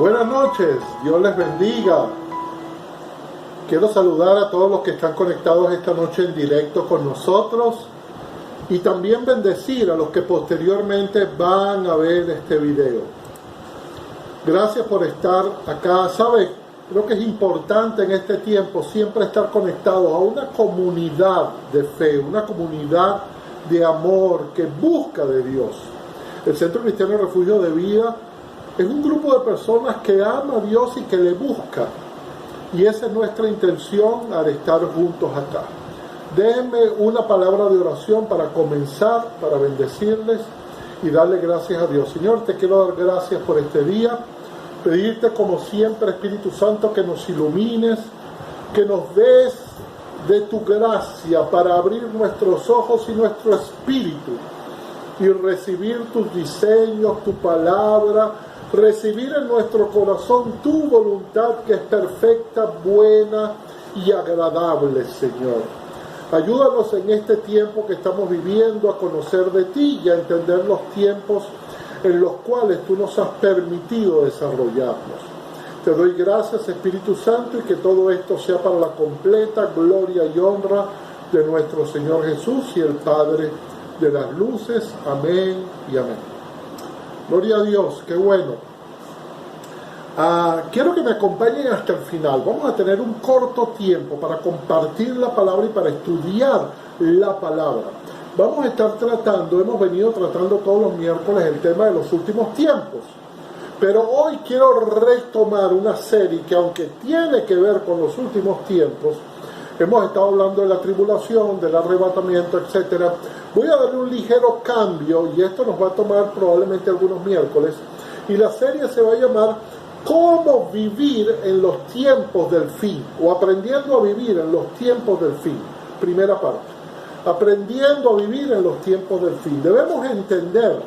Buenas noches, Dios les bendiga. Quiero saludar a todos los que están conectados esta noche en directo con nosotros y también bendecir a los que posteriormente van a ver este video. Gracias por estar acá. ¿Sabe? Creo que es importante en este tiempo siempre estar conectados a una comunidad de fe, una comunidad de amor que busca de Dios. El Centro Cristiano Refugio de Vida es un grupo de personas que ama a Dios y que le busca. Y esa es nuestra intención al estar juntos acá. Déjenme una palabra de oración para comenzar, para bendecirles y darle gracias a Dios. Señor, te quiero dar gracias por este día. Pedirte como siempre, Espíritu Santo, que nos ilumines, que nos des de tu gracia para abrir nuestros ojos y nuestro espíritu y recibir tus diseños, tu palabra, recibir en nuestro corazón tu voluntad que es perfecta, buena y agradable, Señor. Ayúdanos en este tiempo que estamos viviendo a conocer de ti y a entender los tiempos en los cuales tú nos has permitido desarrollarnos. Te doy gracias, Espíritu Santo, y que todo esto sea para la completa gloria y honra de nuestro Señor Jesús y el Padre de las luces. Amén y amén. Gloria a Dios, qué bueno. Quiero que me acompañen hasta el final. Vamos a tener un corto tiempo para compartir la palabra y para estudiar la palabra. Vamos a estar hemos venido tratando todos los miércoles el tema de los últimos tiempos. Pero hoy quiero retomar una serie que, aunque tiene que ver con los últimos tiempos, hemos estado hablando de la tribulación, del arrebatamiento, etc. Voy a darle un ligero cambio y esto nos va a tomar probablemente algunos miércoles. Y la serie se va a llamar ¿Cómo vivir en los tiempos del fin? O aprendiendo a vivir en los tiempos del fin. Primera parte. Aprendiendo a vivir en los tiempos del fin. Debemos entender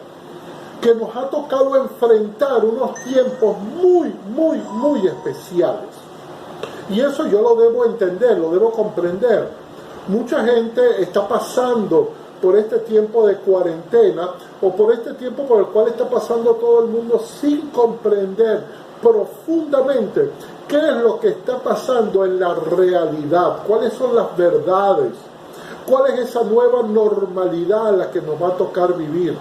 que nos ha tocado enfrentar unos tiempos muy especiales. Y eso yo lo debo entender, lo debo comprender. Mucha gente está pasando por este tiempo de cuarentena o por este tiempo por el cual está pasando todo el mundo sin comprender profundamente qué es lo que está pasando en la realidad, cuáles son las verdades, cuál es esa nueva normalidad a la que nos va a tocar vivir.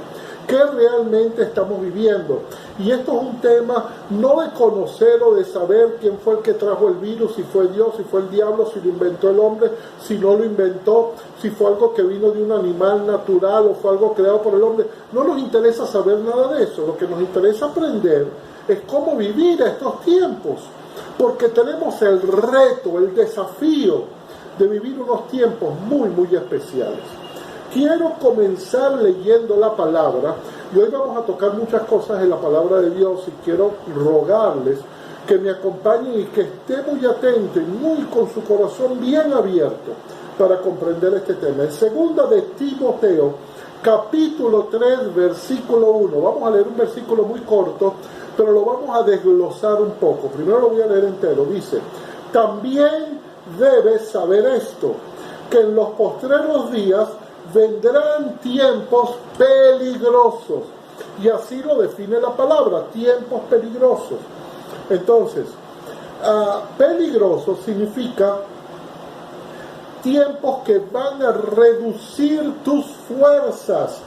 ¿Qué realmente estamos viviendo? Y esto es un tema no de conocer o de saber quién fue el que trajo el virus, si fue Dios, si fue el diablo, si lo inventó el hombre, si no lo inventó, si fue algo que vino de un animal natural o fue algo creado por el hombre. No nos interesa saber nada de eso. Lo que nos interesa aprender es cómo vivir estos tiempos. Porque tenemos el reto, el desafío de vivir unos tiempos muy especiales. Quiero comenzar leyendo la palabra y hoy vamos a tocar muchas cosas en la palabra de Dios y quiero rogarles que me acompañen y que esté muy atento y muy con su corazón bien abierto para comprender este tema. En segunda de Timoteo, capítulo 3, versículo 1. Vamos a leer un versículo muy corto, pero lo vamos a desglosar un poco. Primero lo voy a leer entero. Dice: también debes saber esto, que en los postreros días vendrán tiempos peligrosos. Y así lo define la palabra, tiempos peligrosos. Entonces, peligroso significa tiempos que van a reducir tus fuerzas,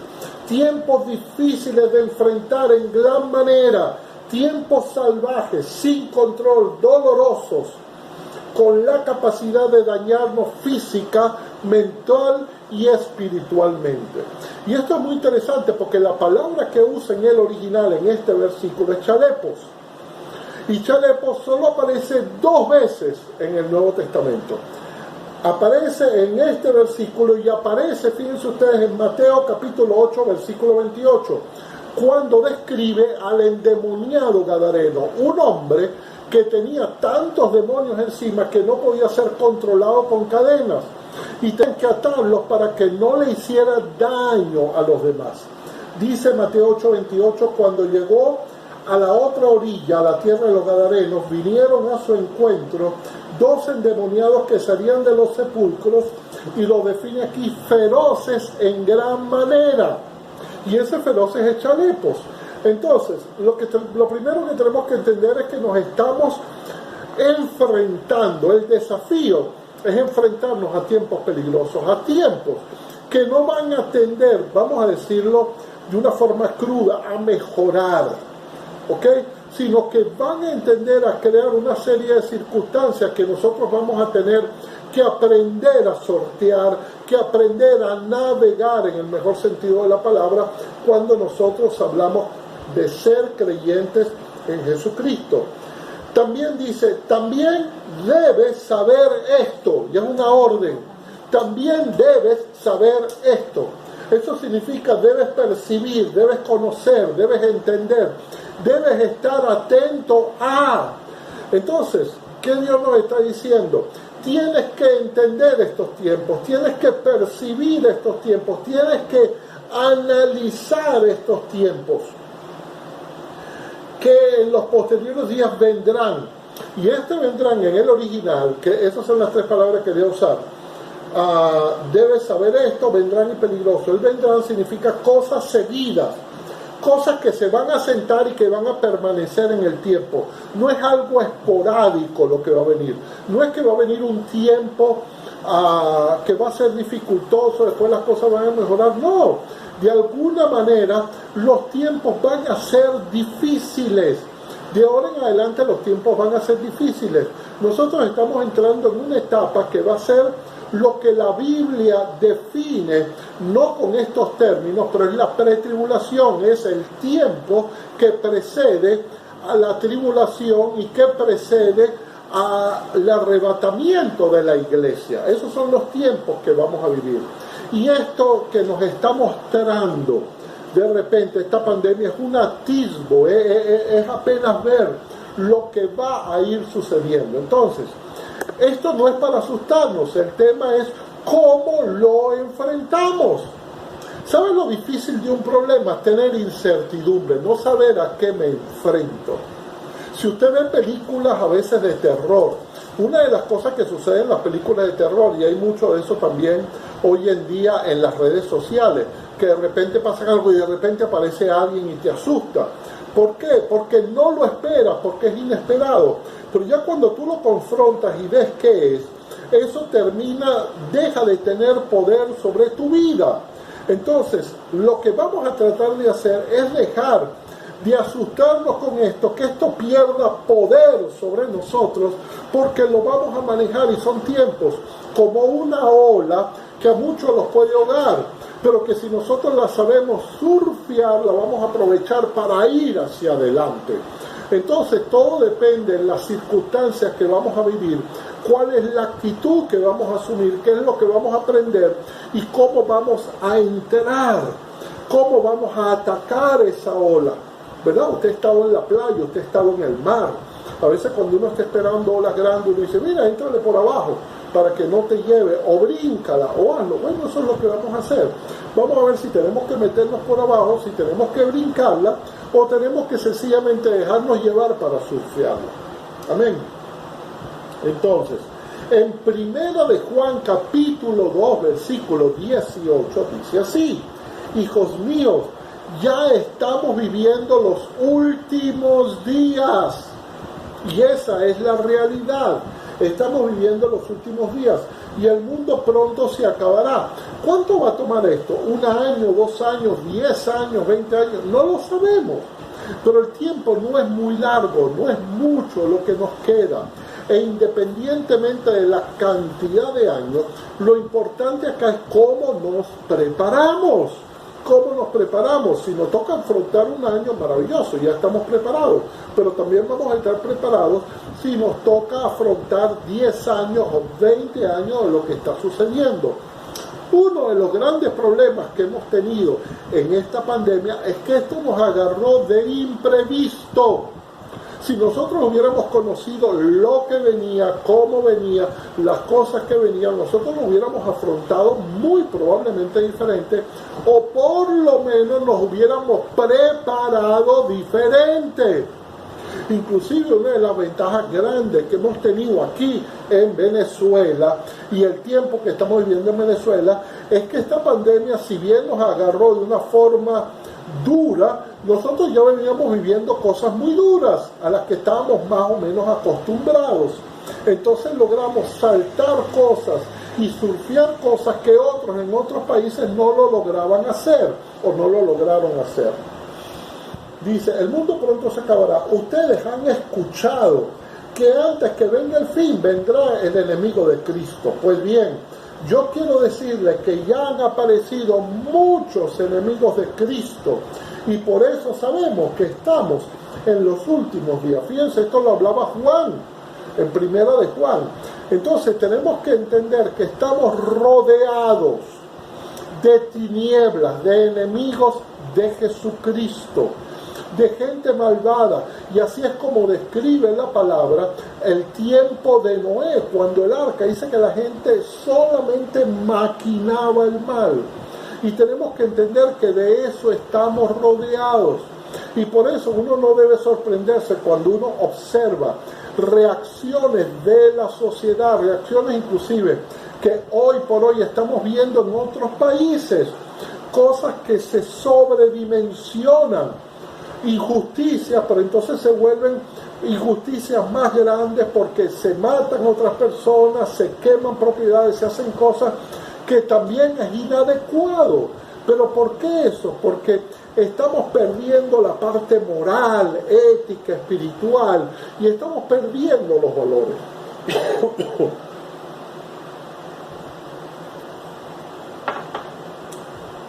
tiempos difíciles de enfrentar en gran manera, tiempos salvajes, sin control, dolorosos, con la capacidad de dañarnos física, mental y espiritualmente. Y esto es muy interesante porque la palabra que usa en el original en este versículo es chalepos. Y chalepos solo aparece 2 veces en el Nuevo Testamento. Aparece en este versículo y aparece, fíjense ustedes, en Mateo capítulo 8, versículo 28, cuando describe al endemoniado gadareno, un hombre que tenía tantos demonios encima que no podía ser controlado con cadenas y tenían que atarlos para que no le hiciera daño a los demás. Dice Mateo 8:28, cuando llegó a la otra orilla, a la tierra de los gadarenos, vinieron a su encuentro 2 endemoniados que salían de los sepulcros, y lo define aquí, feroces en gran manera. Y ese feroces es chalepos. Entonces, lo primero que tenemos que entender es que nos estamos enfrentando. El desafío es enfrentarnos a tiempos peligrosos, a tiempos que no van a tender, vamos a decirlo de una forma cruda, a mejorar, ¿ok? Sino que van a entender a crear una serie de circunstancias que nosotros vamos a tener que aprender a sortear, que aprender a navegar en el mejor sentido de la palabra cuando nosotros hablamos de ser creyentes en Jesucristo. También dice, también debes saber esto, y es una orden, también debes saber esto. Eso significa debes percibir, debes conocer, debes entender, debes estar atento a. Entonces, ¿qué Dios nos está diciendo? Tienes que entender estos tiempos, tienes que percibir estos tiempos, tienes que analizar estos tiempos, que en los posteriores días vendrán. Y vendrán en el original, que esas son las tres palabras que voy a usar. Debes saber esto, vendrán y peligroso. El vendrán significa cosas seguidas, cosas que se van a sentar y que van a permanecer en el tiempo. No es algo esporádico lo que va a venir. No es que va a venir un tiempo que va a ser dificultoso, después las cosas van a mejorar. No, de alguna manera los tiempos van a ser difíciles. De ahora en adelante los tiempos van a ser difíciles. Nosotros estamos entrando en una etapa que va a ser lo que la Biblia define, no con estos términos, pero es la pretribulación, es el tiempo que precede a la tribulación y que precede al arrebatamiento de la iglesia. Esos son los tiempos que vamos a vivir. Y esto que nos está mostrando de repente esta pandemia es un atisbo, es apenas ver lo que va a ir sucediendo. Entonces, esto no es para asustarnos, el tema es cómo lo enfrentamos. ¿Sabes lo difícil de un problema? Tener incertidumbre, no saber a qué me enfrento. Si usted ve películas a veces de terror, una de las cosas que sucede en las películas de terror, y hay mucho de eso también hoy en día en las redes sociales, que de repente pasa algo y de repente aparece alguien y te asusta. ¿Por qué? Porque no lo esperas, porque es inesperado. Pero ya cuando tú lo confrontas y ves qué es, eso deja de tener poder sobre tu vida. Entonces, lo que vamos a tratar de hacer es dejar de asustarnos con esto, que esto pierda poder sobre nosotros, porque lo vamos a manejar y son tiempos como una ola que a muchos los puede ahogar, pero que si nosotros la sabemos surfear, la vamos a aprovechar para ir hacia adelante. Entonces todo depende de las circunstancias que vamos a vivir, cuál es la actitud que vamos a asumir, qué es lo que vamos a aprender y cómo vamos a entrar, cómo vamos a atacar esa ola, ¿verdad? Usted ha estado en la playa, usted ha estado en el mar. A veces cuando uno está esperando olas grandes, uno dice, mira, éntrale por abajo para que no te lleve, o bríncala, o hazlo. Bueno, eso es lo que vamos a hacer. Vamos a ver si tenemos que meternos por abajo, si tenemos que brincarla, o tenemos que sencillamente dejarnos llevar para surfearla. Amén. Entonces, en 1 de Juan capítulo 2, versículo 18, dice así: hijos míos, ya estamos viviendo los últimos días. Y esa es la realidad. Estamos viviendo los últimos días y el mundo pronto se acabará. ¿Cuánto va a tomar esto? ¿1 año, 2 años, 10 años, 20 años? No lo sabemos. Pero el tiempo no es muy largo, no es mucho lo que nos queda. E independientemente de la cantidad de años, lo importante acá es cómo nos preparamos. ¿Cómo nos preparamos? Si nos toca afrontar un año maravilloso, ya estamos preparados, pero también vamos a estar preparados si nos toca afrontar 10 años o 20 años de lo que está sucediendo. Uno de los grandes problemas que hemos tenido en esta pandemia es que esto nos agarró de imprevisto. Si nosotros hubiéramos conocido lo que venía, cómo venía, las cosas que venían, nosotros lo hubiéramos afrontado muy probablemente diferente, o por lo menos nos hubiéramos preparado diferente. Inclusive una de las ventajas grandes que hemos tenido aquí en Venezuela y el tiempo que estamos viviendo en Venezuela es que esta pandemia, si bien nos agarró de una forma dura, nosotros ya veníamos viviendo cosas muy duras a las que estábamos más o menos acostumbrados. Entonces logramos saltar cosas y surfear cosas que otros en otros países no lo lograban hacer o no lo lograron hacer. Dice, el mundo pronto se acabará. Ustedes han escuchado que antes que venga el fin vendrá el enemigo de Cristo. Pues bien, yo quiero decirles que ya han aparecido muchos enemigos de Cristo y por eso sabemos que estamos en los últimos días. Fíjense, esto lo hablaba Juan, en Primera de Juan. Entonces tenemos que entender que estamos rodeados de tinieblas, de enemigos de Jesucristo, de gente malvada, y así es como describe la palabra el tiempo de Noé, cuando el arca dice que la gente solamente maquinaba el mal, y tenemos que entender que de eso estamos rodeados, y por eso uno no debe sorprenderse cuando uno observa reacciones de la sociedad, reacciones inclusive que hoy por hoy estamos viendo en otros países, cosas que se sobredimensionan, injusticias, pero entonces se vuelven injusticias más grandes porque se matan otras personas, se queman propiedades, se hacen cosas que también es inadecuado. ¿Pero por qué eso? Porque estamos perdiendo la parte moral, ética, espiritual, y estamos perdiendo los valores.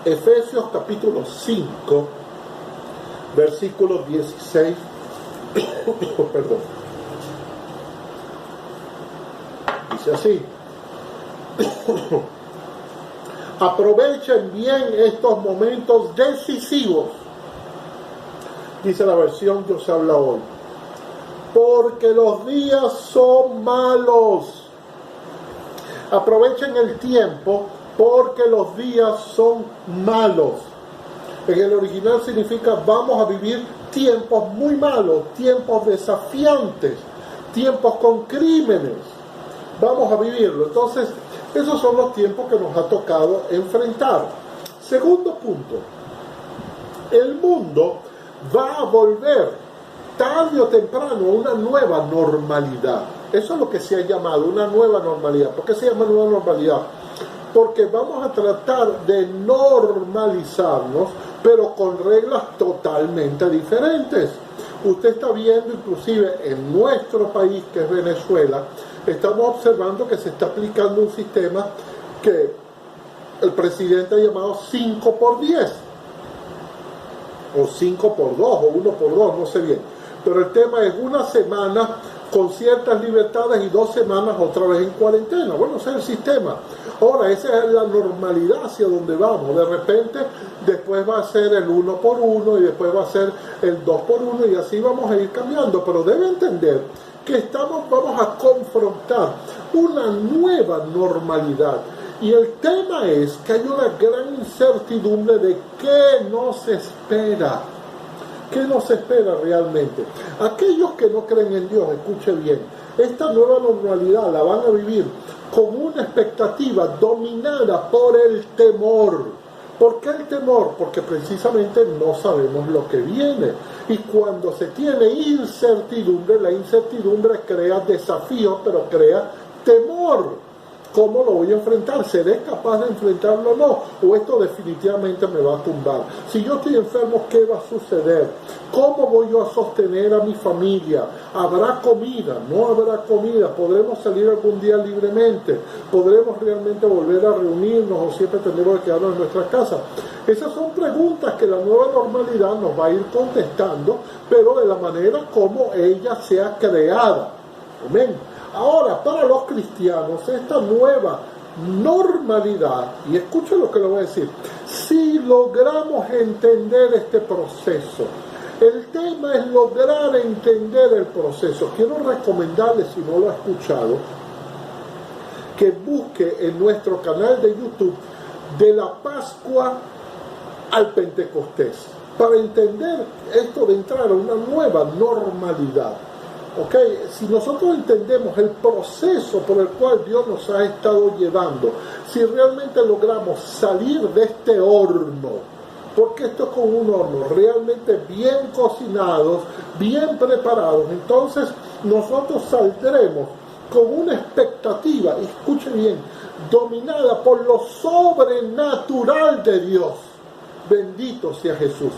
Efesios capítulo 5, versículo 16, perdón, dice así: aprovechen bien estos momentos decisivos, dice la versión que os habla hoy, porque los días son malos. Aprovechen el tiempo porque los días son malos. En el original significa vamos a vivir tiempos muy malos, tiempos desafiantes, tiempos con crímenes. Vamos a vivirlo. Entonces, esos son los tiempos que nos ha tocado enfrentar. Segundo punto, el mundo va a volver tarde o temprano a una nueva normalidad. Eso es lo que se ha llamado una nueva normalidad. ¿Por qué se llama nueva normalidad? Porque vamos a tratar de normalizarnos, pero con reglas totalmente diferentes. Usted está viendo, inclusive en nuestro país, que es Venezuela, estamos observando que se está aplicando un sistema que el presidente ha llamado 5x10, o 5x2, o 1x2, no sé bien. Pero el tema es una semana con ciertas libertades y 2 semanas otra vez en cuarentena. Bueno, ese es el sistema. Ahora, esa es la normalidad hacia donde vamos. De repente, después va a ser el 1x1 y después va a ser el 2x1 y así vamos a ir cambiando. Pero debe entender que vamos a confrontar una nueva normalidad. Y el tema es que hay una gran incertidumbre de qué nos espera. ¿Qué nos espera realmente? Aquellos que no creen en Dios, escuche bien, esta nueva normalidad la van a vivir con una expectativa dominada por el temor. ¿Por qué el temor? Porque precisamente no sabemos lo que viene. Y cuando se tiene incertidumbre, la incertidumbre crea desafíos, pero crea temor. ¿Cómo lo voy a enfrentar? ¿Seré capaz de enfrentarlo o no? ¿O esto definitivamente me va a tumbar? Si yo estoy enfermo, ¿qué va a suceder? ¿Cómo voy yo a sostener a mi familia? ¿Habrá comida? ¿No habrá comida? ¿Podremos salir algún día libremente? ¿Podremos realmente volver a reunirnos o siempre tendremos que quedarnos en nuestras casas? Esas son preguntas que la nueva normalidad nos va a ir contestando, pero de la manera como ella sea creada. Amén. Ahora, para los cristianos, esta nueva normalidad, y escuchen lo que le voy a decir, si logramos entender este proceso, el tema es lograr entender el proceso. Quiero recomendarle, si no lo ha escuchado, que busque en nuestro canal de YouTube de la Pascua al Pentecostés, para entender esto de entrar a una nueva normalidad. Okay, si nosotros entendemos el proceso por el cual Dios nos ha estado llevando, si realmente logramos salir de este horno, porque esto es con un horno realmente bien cocinados, bien preparados. Entonces nosotros saldremos con una expectativa, escuche bien, dominada por lo sobrenatural de Dios. Bendito sea Jesús.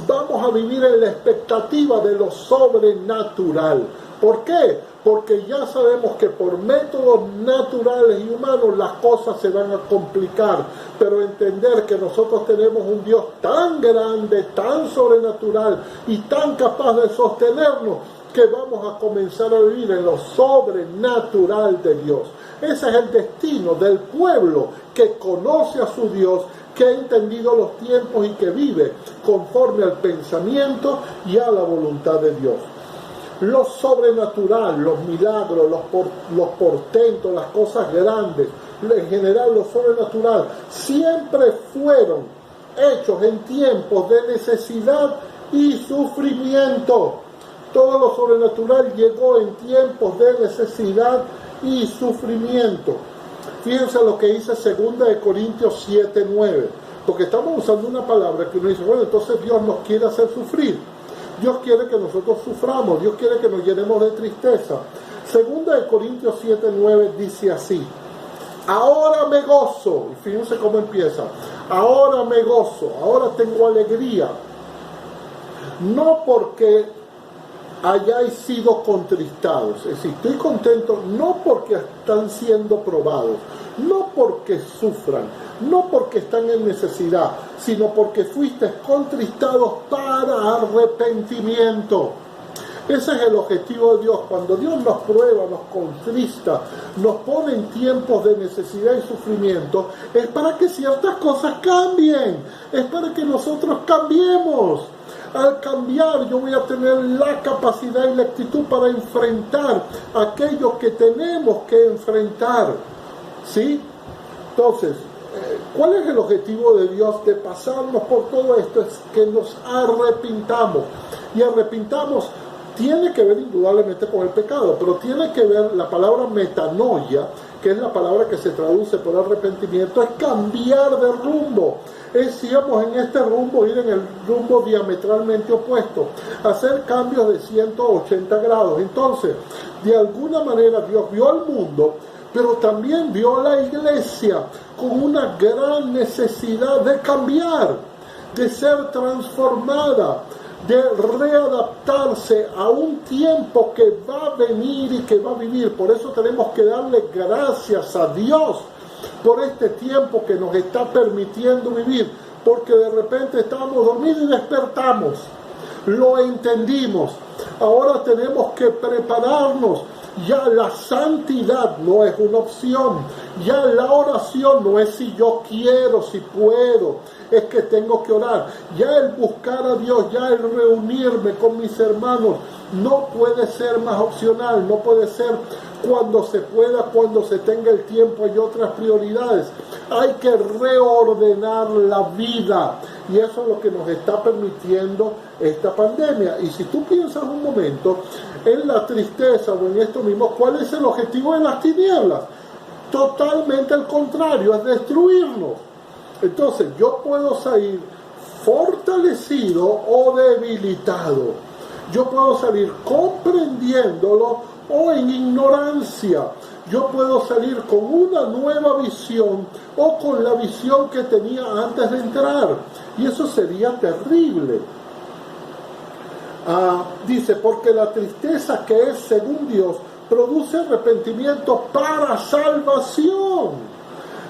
Vamos a vivir en la expectativa de lo sobrenatural. ¿Por qué? Porque ya sabemos que por métodos naturales y humanos las cosas se van a complicar, pero entender que nosotros tenemos un Dios tan grande, tan sobrenatural y tan capaz de sostenernos, que vamos a comenzar a vivir en lo sobrenatural de Dios. Ese es el destino del pueblo que conoce a su Dios, que ha entendido los tiempos y que vive conforme al pensamiento y a la voluntad de Dios. Lo sobrenatural, los milagros, los portentos, las cosas grandes, en general lo sobrenatural, siempre fueron hechos en tiempos de necesidad y sufrimiento. Todo lo sobrenatural llegó en tiempos de necesidad y sufrimiento. Fíjense lo que dice 2 Corintios 7:9, porque estamos usando una palabra que uno dice, bueno, entonces Dios nos quiere hacer sufrir. Dios quiere que nosotros suframos, Dios quiere que nos llenemos de tristeza. 2 Corintios 7:9 dice así: ahora me gozo, y fíjense cómo empieza, ahora me gozo, ahora tengo alegría, no porque hayáis sido contristados, es decir, estoy contento no porque están siendo probados, no porque sufran, no porque están en necesidad, sino porque fuisteis contristados para arrepentimiento. Ese es el objetivo de Dios. Cuando Dios nos prueba, nos contrista, nos pone en tiempos de necesidad y sufrimiento, es para que ciertas cosas cambien, es para que nosotros cambiemos. Al cambiar, yo voy a tener la capacidad y la actitud para enfrentar aquello que tenemos que enfrentar. ¿Sí? Entonces, ¿cuál es el objetivo de Dios de pasarnos por todo esto? Es que nos arrepintamos. Y arrepintamos tiene que ver indudablemente con el pecado, pero tiene que ver la palabra metanoia, que es la palabra que se traduce por arrepentimiento, es cambiar de rumbo. Es, sigamos en este rumbo, ir en el rumbo diametralmente opuesto, hacer cambios de 180 grados. Entonces, de alguna manera Dios vio al mundo, pero también vio a la iglesia con una gran necesidad de cambiar, de ser transformada, de readaptarse a un tiempo que va a venir y que va a vivir. Por eso tenemos que darle gracias a Dios por este tiempo que nos está permitiendo vivir, porque de repente estábamos dormidos y despertamos, lo entendimos. Ahora tenemos que prepararnos. Ya la santidad no es una opción, ya la oración no es si yo quiero, si puedo, es que tengo que orar. Ya el buscar a Dios, ya el reunirme con mis hermanos, no puede ser más opcional, no puede ser cuando se pueda, cuando se tenga el tiempo y otras prioridades. Hay que reordenar la vida, y eso es lo que nos está permitiendo esta pandemia. Y si tú piensas un momento en la tristeza o en esto mismo, ¿cuál es el objetivo de las tinieblas? Totalmente al contrario, es destruirnos. Entonces yo puedo salir fortalecido o debilitado. Yo puedo salir comprendiéndolo o en ignorancia. Yo puedo salir con una nueva visión o con la visión que tenía antes de entrar. Y eso sería terrible. Dice, porque la tristeza que es según Dios produce arrepentimiento para salvación.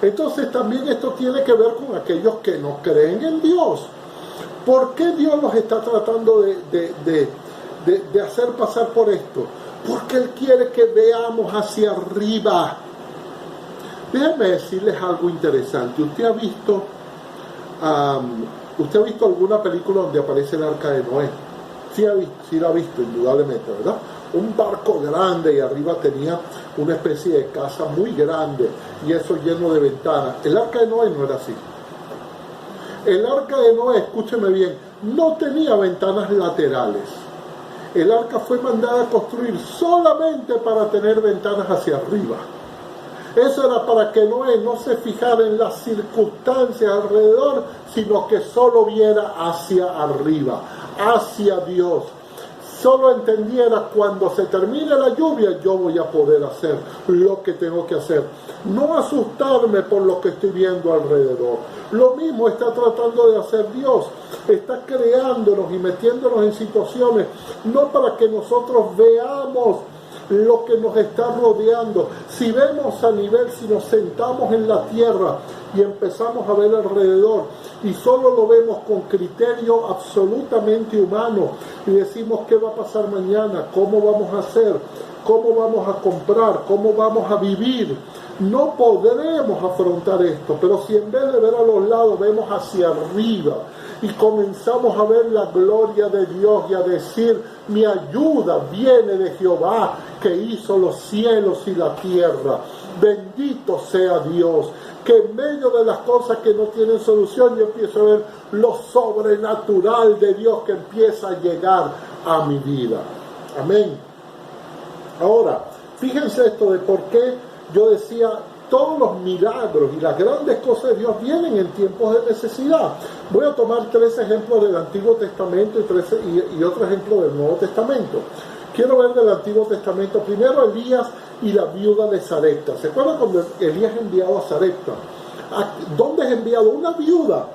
Entonces también esto tiene que ver con aquellos que no creen en Dios. ¿Por qué Dios los está tratando de hacer pasar por esto? Porque Él quiere que veamos hacia arriba. Déjenme decirles algo interesante. ¿Usted ha visto alguna película donde aparece el Arca de Noé? Sí la ha visto, indudablemente, ¿verdad? Un barco grande y arriba tenía una especie de casa muy grande y eso lleno de ventanas. El Arca de Noé no era así. El Arca de Noé, escúcheme bien, no tenía ventanas laterales. El arca fue mandada a construir solamente para tener ventanas hacia arriba. Eso era para que Noé no se fijara en las circunstancias alrededor, sino que solo viera hacia arriba, hacia Dios. Solo entendiera, cuando se termine la lluvia, yo voy a poder hacer lo que tengo que hacer. No asustarme por lo que estoy viendo alrededor. Lo mismo está tratando de hacer Dios. Está creándonos y metiéndonos en situaciones, no para que nosotros veamos lo que nos está rodeando. Si vemos a nivel, si nos sentamos en la tierra y empezamos a ver alrededor y solo lo vemos con criterio absolutamente humano y decimos qué va a pasar mañana, cómo vamos a hacer, cómo vamos a comprar, cómo vamos a vivir, no podremos afrontar esto. Pero si en vez de ver a los lados vemos hacia arriba y comenzamos a ver la gloria de Dios y a decir, mi ayuda viene de Jehová, que hizo los cielos y la tierra. Bendito sea Dios, que en medio de las cosas que no tienen solución, yo empiezo a ver lo sobrenatural de Dios que empieza a llegar a mi vida. Amén. Ahora, fíjense esto de por qué yo decía, todos los milagros y las grandes cosas de Dios vienen en tiempos de necesidad. Voy a tomar 3 ejemplos del Antiguo Testamento y otro ejemplo del Nuevo Testamento. Quiero ver del Antiguo Testamento primero Elías y la viuda de Sarepta. ¿Se acuerdan cuando Elías es enviado a Sarepta? ¿Dónde es enviado? Una viuda.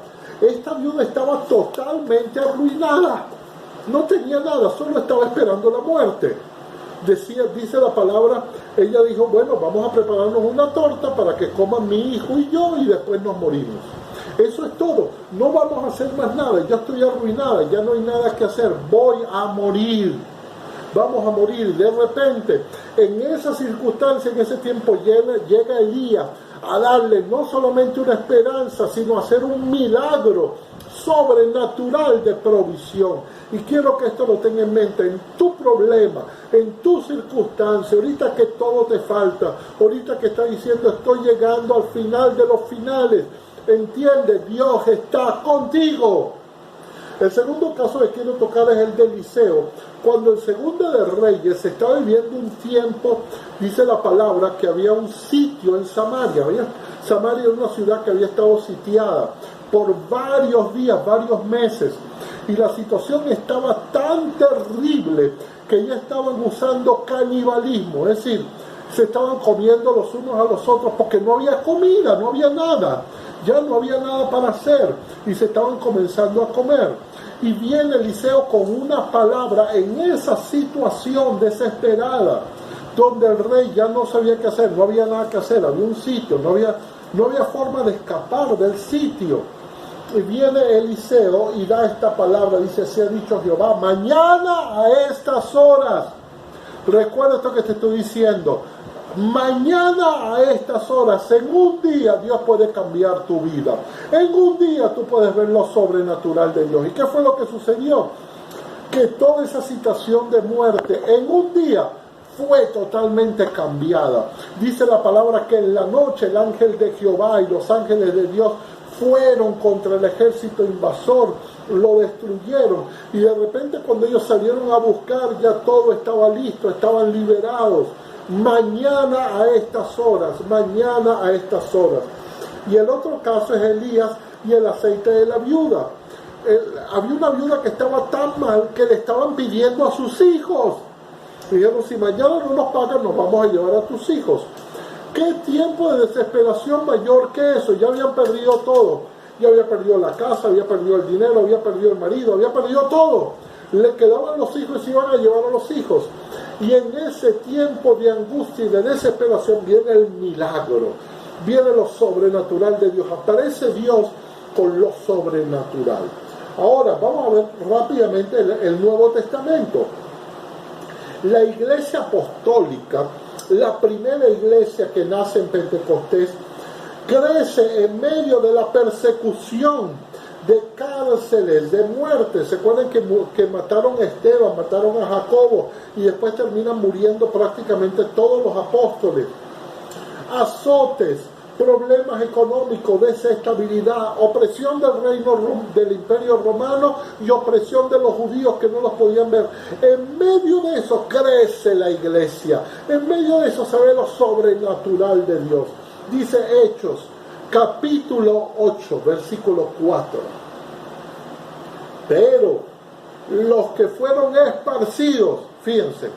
Esta viuda estaba totalmente arruinada. No tenía nada, solo estaba esperando la muerte. Dice la palabra, ella dijo, bueno, vamos a prepararnos una torta para que coman mi hijo y yo y después nos morimos. Eso es todo, no vamos a hacer más nada, ya estoy arruinada, ya no hay nada que hacer, voy a morir. Vamos a morir. De repente, en esa circunstancia, en ese tiempo, llega Elías a darle no solamente una esperanza, sino a hacer un milagro sobrenatural de provisión. Y quiero que esto lo tenga en mente, en tu problema, en tu circunstancia, ahorita que todo te falta, ahorita que estás diciendo estoy llegando al final de los finales, entiende, Dios está contigo. El segundo caso que quiero tocar es el de Eliseo. Cuando en Segunda de Reyes se estaba viviendo un tiempo, dice la palabra, que había un sitio en Samaria. Samaria era una ciudad que había estado sitiada por varios días, varios meses. Y la situación estaba tan terrible que ya estaban usando canibalismo. Es decir, se estaban comiendo los unos a los otros porque no había comida, no había nada. Ya no había nada para hacer y se estaban comenzando a comer. Y viene Eliseo con una palabra en esa situación desesperada, donde el rey ya no sabía qué hacer, no había nada que hacer, había un sitio, no había forma de escapar del sitio. Y viene Eliseo y da esta palabra, dice, así ha dicho Jehová, mañana a estas horas, recuerda esto que te estoy diciendo, mañana a estas horas, en un día Dios puede cambiar tu vida. En un día tú puedes ver lo sobrenatural de Dios. ¿Y qué fue lo que sucedió? Que toda esa situación de muerte en un día fue totalmente cambiada. Dice la palabra que en la noche el ángel de Jehová y los ángeles de Dios fueron contra el ejército invasor, lo destruyeron, y de repente cuando ellos salieron a buscar ya todo estaba listo, estaban liberados. Mañana a estas horas, mañana a estas horas. Y el otro caso es Elías y el aceite de la viuda. Había una viuda que estaba tan mal que le estaban pidiendo a sus hijos. Dijeron, si mañana no nos pagan, nos vamos a llevar a tus hijos. ¿Qué tiempo de desesperación mayor que eso? Ya habían perdido todo. Ya había perdido la casa, había perdido el dinero, había perdido el marido, había perdido todo. Le quedaban los hijos y se iban a llevar a los hijos. Y en ese tiempo de angustia y de desesperación viene el milagro, viene lo sobrenatural de Dios. Aparece Dios con lo sobrenatural. Ahora vamos a ver rápidamente el Nuevo Testamento. La iglesia apostólica, la primera iglesia que nace en Pentecostés, crece en medio de la persecución, de cárceles, de muerte. ¿Se acuerdan que mataron a Esteban, mataron a Jacobo y después terminan muriendo prácticamente todos los apóstoles? Azotes, problemas económicos, desestabilidad, opresión del del imperio romano y opresión de los judíos que no los podían ver. En medio de eso crece la iglesia, en medio de eso se ve lo sobrenatural de Dios. Dice Hechos, capítulo 8, versículo 4. Pero los que fueron esparcidos, fíjense,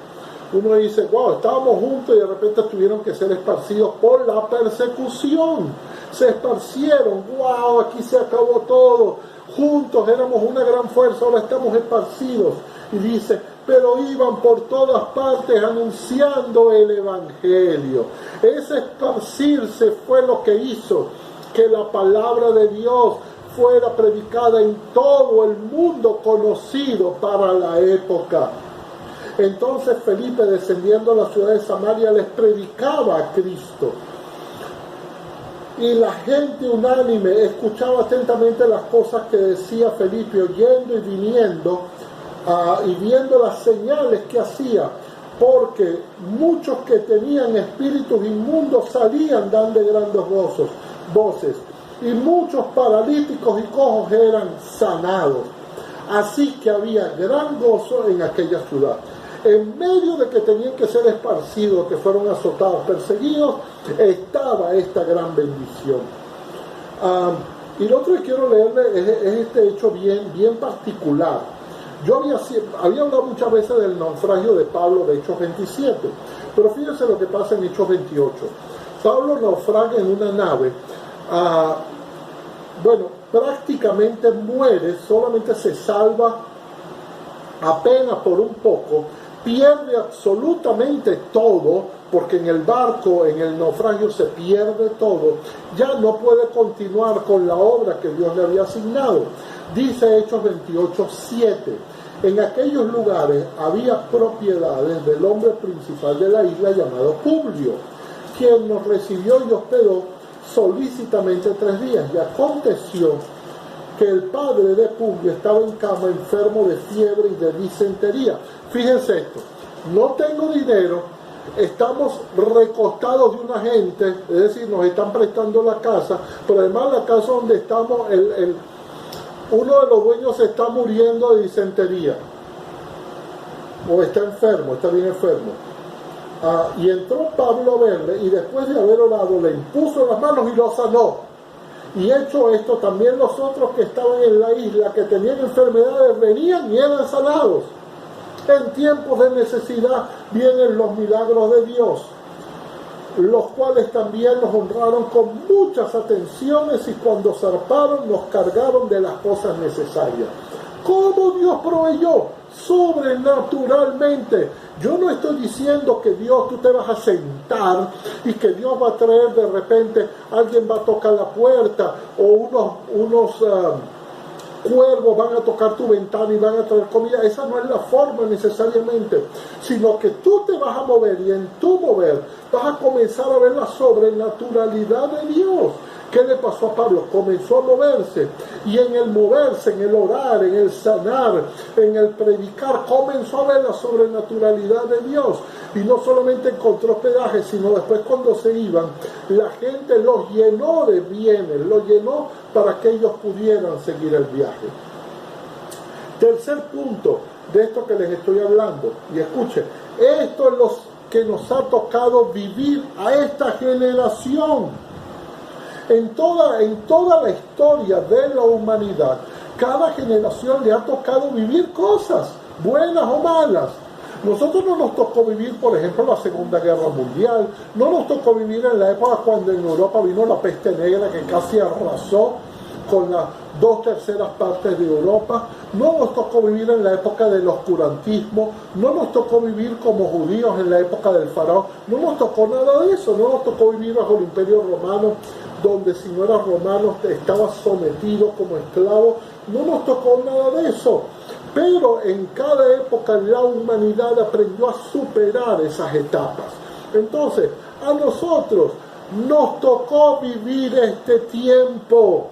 uno dice, wow, estábamos juntos y de repente tuvieron que ser esparcidos por la persecución. Se esparcieron, wow, aquí se acabó todo. Juntos éramos una gran fuerza, ahora estamos esparcidos. Y dice, pero iban por todas partes anunciando el Evangelio. Ese esparcirse fue lo que hizo que la palabra de Dios fuera predicada en todo el mundo conocido para la época. Entonces Felipe, descendiendo a la ciudad de Samaria, les predicaba a Cristo. Y la gente unánime escuchaba atentamente las cosas que decía Felipe, oyendo y viniendo y viendo las señales que hacía, porque muchos que tenían espíritus inmundos salían dando grandes voces, y muchos paralíticos y cojos eran sanados. Así que había gran gozo en aquella ciudad. En medio de que tenían que ser esparcidos, que fueron azotados, perseguidos, estaba esta gran bendición. Y lo otro que quiero leerle es este hecho bien particular. Yo había hablado muchas veces del naufragio de Pablo de Hechos 27, pero fíjense lo que pasa en Hechos 28. Pablo naufraga en una nave, prácticamente muere, solamente se salva apenas por un poco, pierde absolutamente todo, porque en el barco, en el naufragio se pierde todo, ya no puede continuar con la obra que Dios le había asignado. Dice Hechos 28:7, en aquellos lugares había propiedades del hombre principal de la isla llamado Publio, quien nos recibió y hospedó solícitamente 3 días, y aconteció que el padre de Publio estaba en cama enfermo de fiebre y de disentería. Fíjense esto, no tengo dinero, estamos recostados de una gente, es decir, nos están prestando la casa, pero además la casa donde estamos, uno de los dueños se está muriendo de disentería, o está enfermo, está bien enfermo. Y entró Pablo a verle, y después de haber orado le impuso las manos y lo sanó. Y hecho esto, también los otros que estaban en la isla, que tenían enfermedades, venían y eran sanados. En tiempos de necesidad vienen los milagros de Dios, los cuales también nos honraron con muchas atenciones, y cuando zarparon nos cargaron de las cosas necesarias. ¿Cómo Dios proveyó? Sobrenaturalmente. Yo no estoy diciendo que Dios, tú te vas a sentar y que Dios va a traer de repente, alguien va a tocar la puerta, o unos cuervos van a tocar tu ventana y van a traer comida. Esa no es la forma necesariamente, sino que tú te vas a mover, y en tu mover vas a comenzar a ver la sobrenaturalidad de Dios. ¿Qué le pasó a Pablo? Comenzó a moverse, y en el moverse, en el orar, en el sanar, en el predicar, comenzó a ver la sobrenaturalidad de Dios. Y no solamente encontró hospedaje, sino después, cuando se iban, la gente los llenó de bienes, los llenó para que ellos pudieran seguir el viaje. Tercer punto de esto que les estoy hablando, y escuchen, esto es lo que nos ha tocado vivir a esta generación. En toda la historia de la humanidad, cada generación le ha tocado vivir cosas, buenas o malas. Nosotros no nos tocó vivir, por ejemplo, la Segunda Guerra Mundial, no nos tocó vivir en la época cuando en Europa vino la peste negra, que casi arrasó con las 2/3 partes de Europa. No nos tocó vivir en la época del oscurantismo, no nos tocó vivir como judíos en la época del faraón, no nos tocó nada de eso. No nos tocó vivir bajo el imperio romano, donde si no eras romano te estabas sometido como esclavo. No nos tocó nada de eso, pero en cada época la humanidad aprendió a superar esas etapas. Entonces, a nosotros nos tocó vivir este tiempo.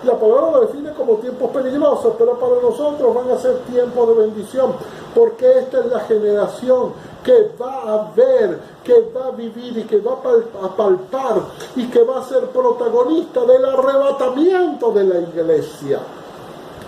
La palabra lo define como tiempos peligrosos, pero para nosotros van a ser tiempos de bendición, porque esta es la generación que va a ver, que va a vivir y que va a palpar y que va a ser protagonista del arrebatamiento de la iglesia.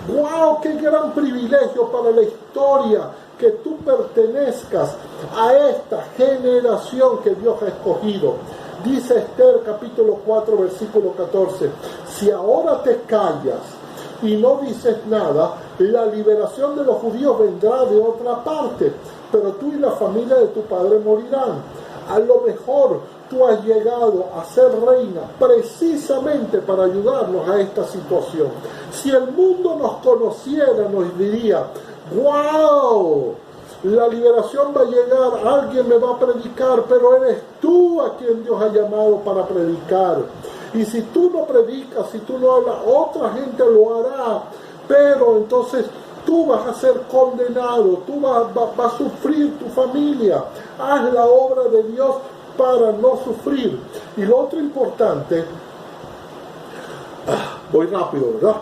¡Wow! ¡Qué gran privilegio para la historia que tú pertenezcas a esta generación que Dios ha escogido! Dice Esther capítulo 4 versículo 14, si ahora te callas y no dices nada, la liberación de los judíos vendrá de otra parte, pero tú y la familia de tu padre morirán. A lo mejor tú has llegado a ser reina precisamente para ayudarnos a esta situación. Si el mundo nos conociera, nos diría, ¡wow! La liberación va a llegar, alguien me va a predicar, pero eres tú a quien Dios ha llamado para predicar. Y si tú no predicas, si tú no hablas, otra gente lo hará, pero entonces tú vas a ser condenado, tú vas a sufrir tu familia. Haz la obra de Dios para no sufrir. Y lo otro importante, voy rápido, ¿verdad?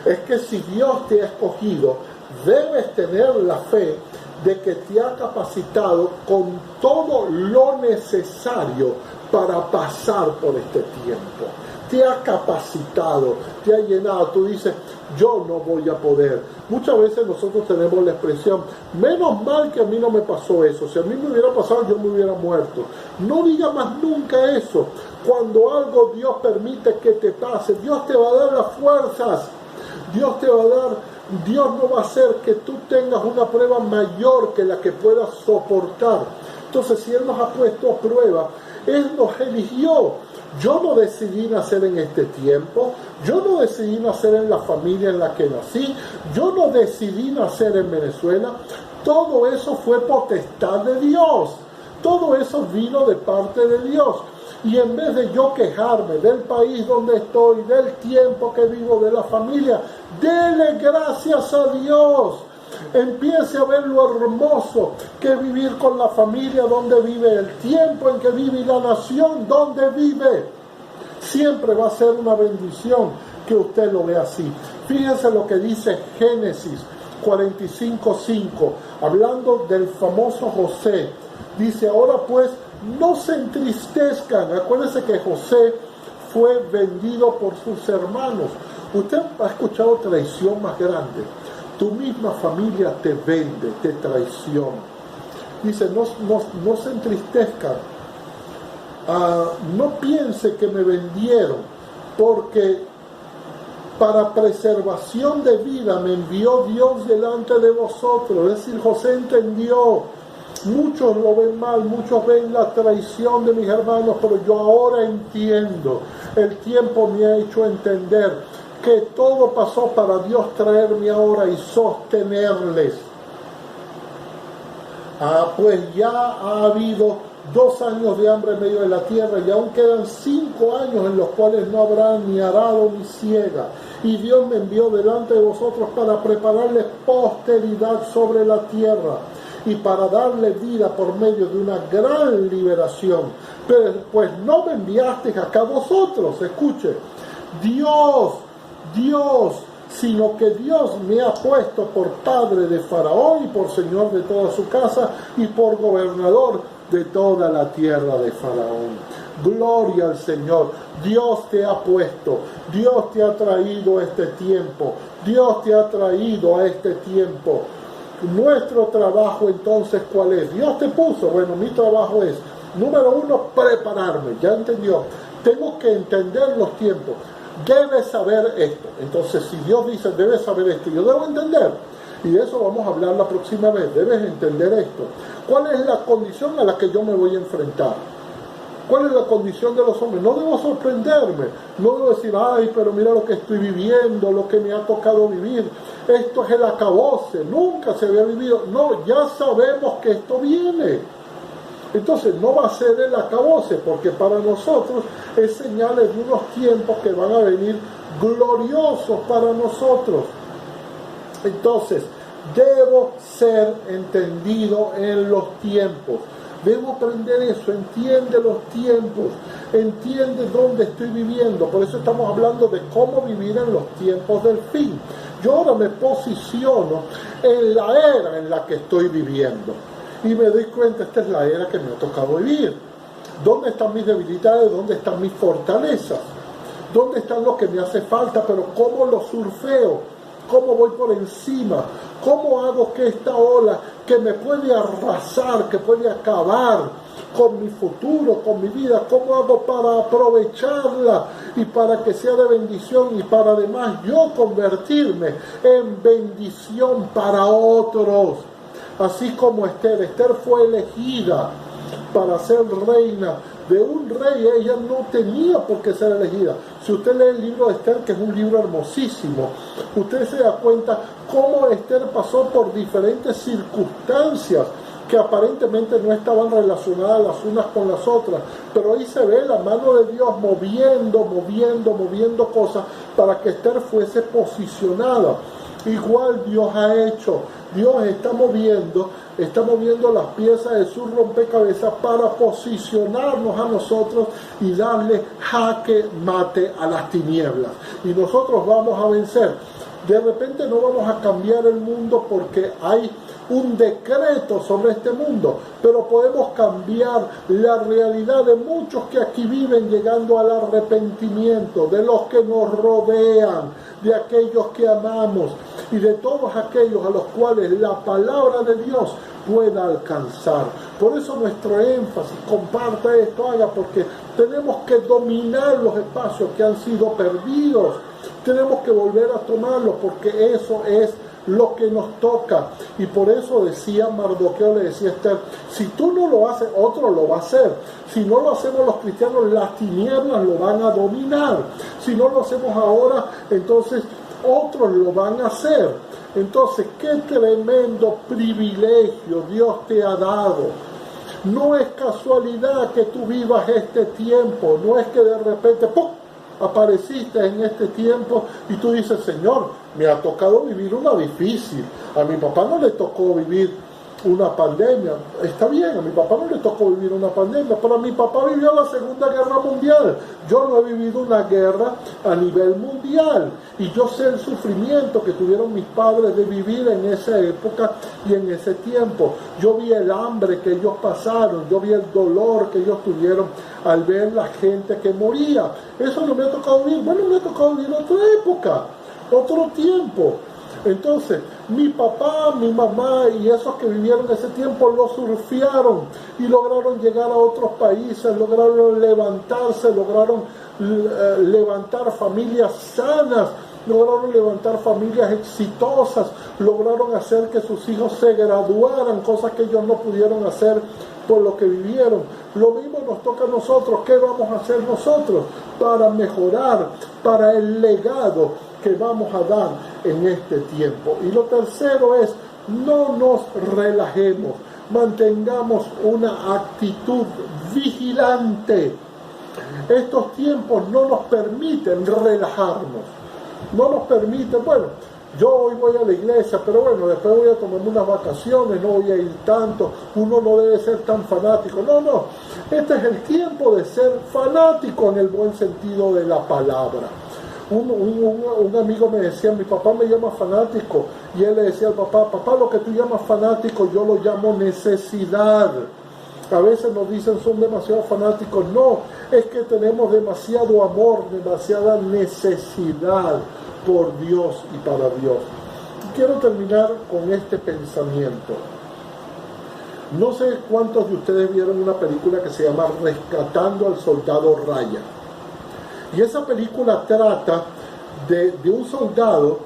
Es que si Dios te ha escogido, debes tener la fe de que te ha capacitado con todo lo necesario para pasar por este tiempo. Te ha capacitado, te ha llenado. Tú dices, yo no voy a poder. Muchas veces nosotros tenemos la expresión, menos mal que a mí no me pasó eso. Si a mí me hubiera pasado, yo me hubiera muerto. No diga más nunca eso. Cuando algo Dios permite que te pase, Dios te va a dar las fuerzas. Dios te va a dar. Dios no va a hacer que tú tengas una prueba mayor que la que puedas soportar. Entonces, si Él nos ha puesto a prueba, Él nos eligió. Yo no decidí nacer en este tiempo, yo no decidí nacer en la familia en la que nací, yo no decidí nacer en Venezuela. Todo eso fue potestad de Dios, todo eso vino de parte de Dios. Y en vez de yo quejarme del país donde estoy, del tiempo que vivo, de la familia, dele gracias a Dios. Empiece a ver lo hermoso que es vivir con la familia donde vive, el tiempo en que vive y la nación donde vive. Siempre va a ser una bendición que usted lo vea así. Fíjense lo que dice Génesis 45:5, hablando del famoso José. Dice, ahora pues, no se entristezcan. Acuérdense que José fue vendido por sus hermanos. Usted ha escuchado traición más grande. Tu misma familia te vende, te traiciona. Dice, no se entristezcan. No piense que me vendieron, porque para preservación de vida me envió Dios delante de vosotros. Es decir, José entendió. Muchos lo ven mal, muchos ven la traición de mis hermanos, pero yo ahora entiendo. El tiempo me ha hecho entender que todo pasó para Dios traerme ahora y sostenerles. Pues ya ha habido 2 años de hambre en medio de la tierra y aún quedan 5 años en los cuales no habrá ni arado ni siega. Y Dios me envió delante de vosotros para prepararles posteridad sobre la tierra y para darle vida por medio de una gran liberación. Pero pues no me enviasteis acá vosotros, escuche, Dios, sino que Dios me ha puesto por padre de Faraón y por señor de toda su casa y por gobernador de toda la tierra de Faraón. Gloria al Señor. Dios te ha puesto, Dios te ha traído a este tiempo, Dios te ha traído a este tiempo. Nuestro trabajo entonces, ¿cuál es? Dios te puso. Bueno, mi trabajo es, número 1, prepararme. ¿Ya entendió? Tengo que entender los tiempos. Debes saber esto. Entonces, si Dios dice, debes saber esto, yo debo entender. Y de eso vamos a hablar la próxima vez. Debes entender esto. ¿Cuál es la condición a la que yo me voy a enfrentar? ¿Cuál es la condición de los hombres? No debo sorprenderme, no debo decir, ay, pero mira lo que estoy viviendo, lo que me ha tocado vivir, esto es el acabose, nunca se había vivido. No, ya sabemos que esto viene. Entonces no va a ser el acabose, porque para nosotros es señales de unos tiempos que van a venir gloriosos para nosotros. Entonces, debo ser entendido en los tiempos. Debo aprender eso, entiende los tiempos, entiende dónde estoy viviendo. Por eso estamos hablando de cómo vivir en los tiempos del fin. Yo ahora me posiciono en la era en la que estoy viviendo y me doy cuenta, esta es la era que me ha tocado vivir. ¿Dónde están mis debilidades? ¿Dónde están mis fortalezas? ¿Dónde están lo que me hace falta? Pero ¿cómo lo surfeo? ¿Cómo voy por encima? ¿Cómo hago que esta ola que me puede arrasar, que puede acabar con mi futuro, con mi vida, cómo hago para aprovecharla y para que sea de bendición y para además yo convertirme en bendición para otros? Así como Esther fue elegida para ser reina de un rey, ella no tenía por qué ser elegida. Si usted lee el libro de Esther, que es un libro hermosísimo, usted se da cuenta cómo Esther pasó por diferentes circunstancias que aparentemente no estaban relacionadas las unas con las otras, pero ahí se ve la mano de Dios moviendo cosas para que Esther fuese posicionada. Igual Dios ha hecho, Dios está moviendo las piezas de su rompecabezas para posicionarnos a nosotros y darle jaque mate a las tinieblas. Y nosotros vamos a vencer. De repente no vamos a cambiar el mundo porque hay un decreto sobre este mundo, pero podemos cambiar la realidad de muchos que aquí viven llegando al arrepentimiento, de los que nos rodean, de aquellos que amamos y de todos aquellos a los cuales la palabra de Dios pueda alcanzar. Por eso nuestro énfasis, comparta esto, haga, porque tenemos que dominar los espacios que han sido perdidos, tenemos que volver a tomarlos, porque eso es lo que nos toca. Y por eso decía Mardoqueo, le decía a Esther, si tú no lo haces, otro lo va a hacer. Si no lo hacemos los cristianos, las tinieblas lo van a dominar. Si no lo hacemos ahora, entonces otros lo van a hacer. Entonces, qué tremendo privilegio Dios te ha dado. No es casualidad que tú vivas este tiempo, no es que de repente ¡pum!, apareciste en este tiempo y tú dices, Señor, me ha tocado vivir una difícil. A mi papá no le tocó vivir una pandemia. Está bien, a mi papá no le tocó vivir una pandemia, pero a mi papá vivió la Segunda Guerra Mundial. Yo no he vivido una guerra a nivel mundial y yo sé el sufrimiento que tuvieron mis padres de vivir en esa época y en ese tiempo. Yo vi el hambre que ellos pasaron, yo vi el dolor que ellos tuvieron al ver la gente que moría. Eso no me ha tocado vivir. Bueno, me ha tocado vivir otra época, otro tiempo. Entonces, mi papá, mi mamá y esos que vivieron ese tiempo lo surfearon y lograron llegar a otros países, lograron levantarse, lograron levantar familias sanas, lograron levantar familias exitosas, lograron hacer que sus hijos se graduaran, cosas que ellos no pudieron hacer por lo que vivieron. Lo mismo nos toca a nosotros. ¿Qué vamos a hacer nosotros para mejorar, para el legado que vamos a dar en este tiempo? Y lo tercero es, no nos relajemos, mantengamos una actitud vigilante. Estos tiempos no nos permiten relajarnos, no nos permiten, bueno, yo hoy voy a la iglesia, pero bueno, después voy a tomarme unas vacaciones, no voy a ir tanto, uno no debe ser tan fanático. No, este es el tiempo de ser fanático en el buen sentido de la palabra. Un amigo me decía, mi papá me llama fanático, y él le decía al papá, lo que tú llamas fanático, yo lo llamo necesidad. A veces nos dicen son demasiado fanáticos. No, es que tenemos demasiado amor, demasiada necesidad por Dios y para Dios. Quiero terminar con este pensamiento. No sé cuántos de ustedes vieron una película que se llama Rescatando al Soldado Ryan. Y esa película trata de un soldado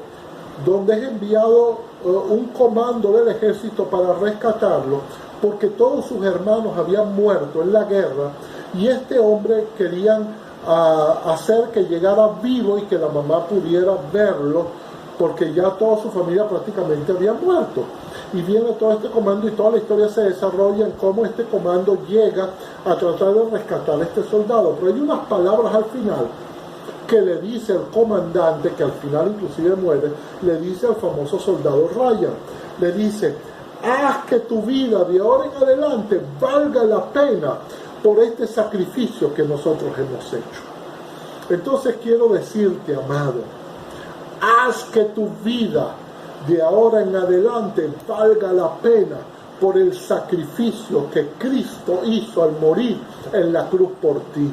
donde es enviado un comando del ejército para rescatarlo, porque todos sus hermanos habían muerto en la guerra y este hombre querían hacer que llegara vivo y que la mamá pudiera verlo, porque ya toda su familia prácticamente había muerto. Y viene todo este comando y toda la historia se desarrolla en cómo este comando llega a tratar de rescatar a este soldado. Pero hay unas palabras al final que le dice el comandante, que al final inclusive muere, le dice al famoso soldado Ryan, le dice, haz que tu vida de ahora en adelante valga la pena por este sacrificio que nosotros hemos hecho. Entonces quiero decirte, amado, Haz que tu vida de ahora en adelante valga la pena por el sacrificio que Cristo hizo al morir en la cruz por ti.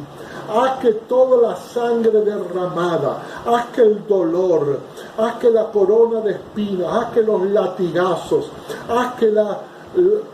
Haz que toda la sangre derramada, haz que el dolor, haz que la corona de espinas, haz que los latigazos, haz que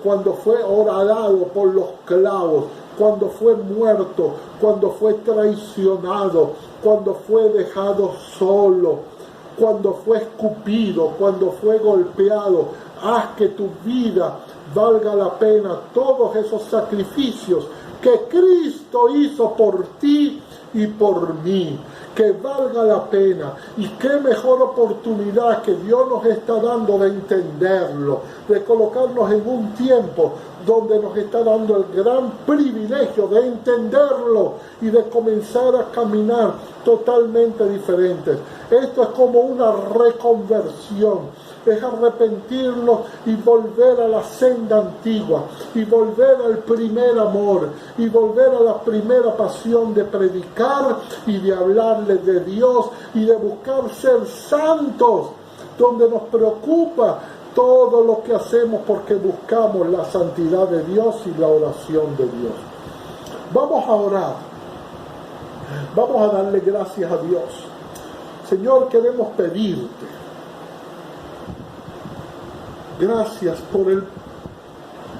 cuando fue horadado por los clavos, cuando fue muerto, cuando fue traicionado, cuando fue dejado solo, cuando fue escupido, cuando fue golpeado, haz que tu vida valga la pena todos esos sacrificios que Cristo hizo por ti y por mí, que valga la pena. Y qué mejor oportunidad que Dios nos está dando de entenderlo, de colocarnos en un tiempo donde nos está dando el gran privilegio de entenderlo y de comenzar a caminar totalmente diferentes. Esto es como una reconversión, es arrepentirnos y volver a la senda antigua, y volver al primer amor, y volver a la primera pasión de predicar y de hablarle de Dios y de buscar ser santos, donde nos preocupa todo lo que hacemos porque buscamos la santidad de Dios y la oración de Dios. Vamos a orar, vamos a darle gracias a Dios. Señor, queremos pedirte gracias por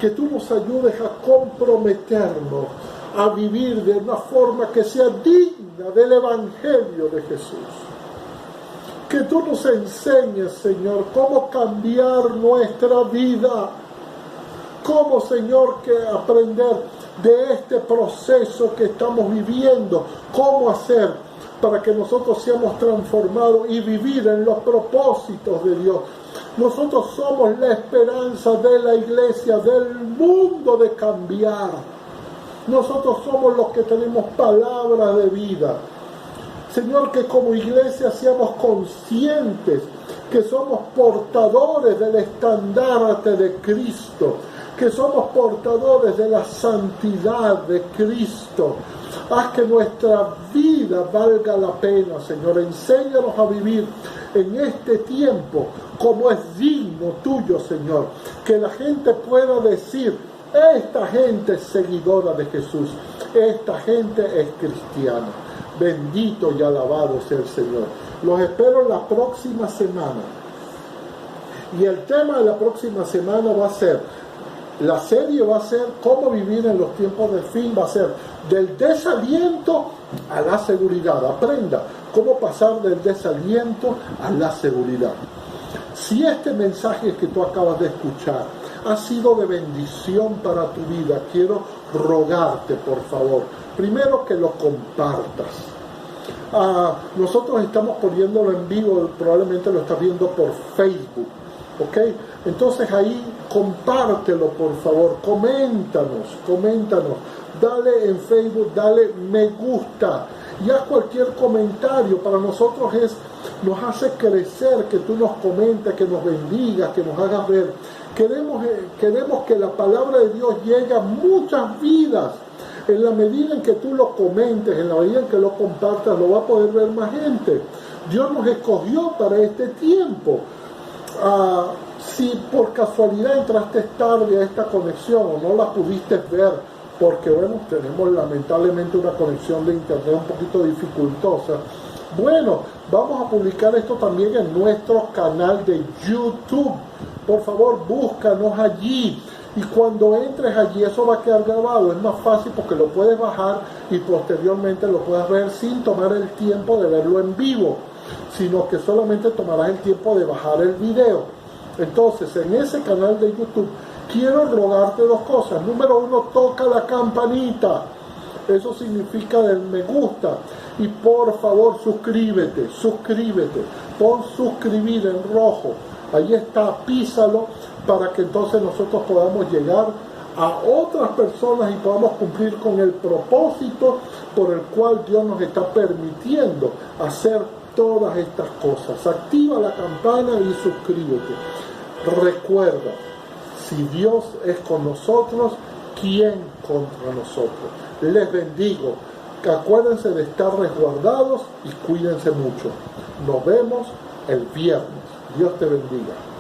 que tú nos ayudes a comprometernos a vivir de una forma que sea digna del Evangelio de Jesús. Que tú nos enseñes, Señor, cómo cambiar nuestra vida, cómo, Señor, que aprender de este proceso que estamos viviendo, cómo hacer para que nosotros seamos transformados y vivir en los propósitos de Dios. Nosotros somos la esperanza de la iglesia, del mundo de cambiar. Nosotros somos los que tenemos palabra de vida. Señor, que como iglesia seamos conscientes que somos portadores del estandarte de Cristo, que somos portadores de la santidad de Cristo. Haz que nuestra vida valga la pena, Señor. Enséñanos a vivir en este tiempo como es digno tuyo, Señor. Que la gente pueda decir: esta gente es seguidora de Jesús, esta gente es cristiana. Bendito y alabado sea el Señor. Los espero la próxima semana. Y el tema de la próxima semana va a ser, la serie va a ser cómo vivir en los tiempos del fin, va a ser del desaliento a la seguridad. Aprenda cómo pasar del desaliento a la seguridad. Si este mensaje que tú acabas de escuchar ha sido de bendición para tu vida, quiero rogarte, por favor, primero que lo compartas. Nosotros estamos poniéndolo en vivo, probablemente lo estás viendo por Facebook, ¿ok? Entonces ahí compártelo, por favor, coméntanos, dale en Facebook, dale me gusta y haz cualquier comentario. Para nosotros nos hace crecer que tú nos comentes, que nos bendigas, que nos hagas ver. Queremos que la palabra de Dios llegue a muchas vidas. En la medida en que tú lo comentes, en la medida en que lo compartas, lo va a poder ver más gente. Dios nos escogió para este tiempo. Si por casualidad entraste tarde a esta conexión o no la pudiste ver, porque bueno, tenemos lamentablemente una conexión de internet un poquito dificultosa, bueno, vamos a publicar esto también en nuestro canal de YouTube. Por favor, búscanos allí. Y cuando entres allí, eso va a quedar grabado. Es más fácil porque lo puedes bajar y posteriormente lo puedes ver sin tomar el tiempo de verlo en vivo, sino que solamente tomarás el tiempo de bajar el video. Entonces, en ese canal de YouTube, quiero rogarte dos cosas. Número uno, toca la campanita. Eso significa el me gusta. Y por favor, suscríbete. Pon suscribir en rojo. Ahí está, písalo, para que entonces nosotros podamos llegar a otras personas y podamos cumplir con el propósito por el cual Dios nos está permitiendo hacer todas estas cosas. Activa la campana y suscríbete. Recuerda, si Dios es con nosotros, ¿quién contra nosotros? Les bendigo. Acuérdense de estar resguardados y cuídense mucho. Nos vemos el viernes. Dios te bendiga.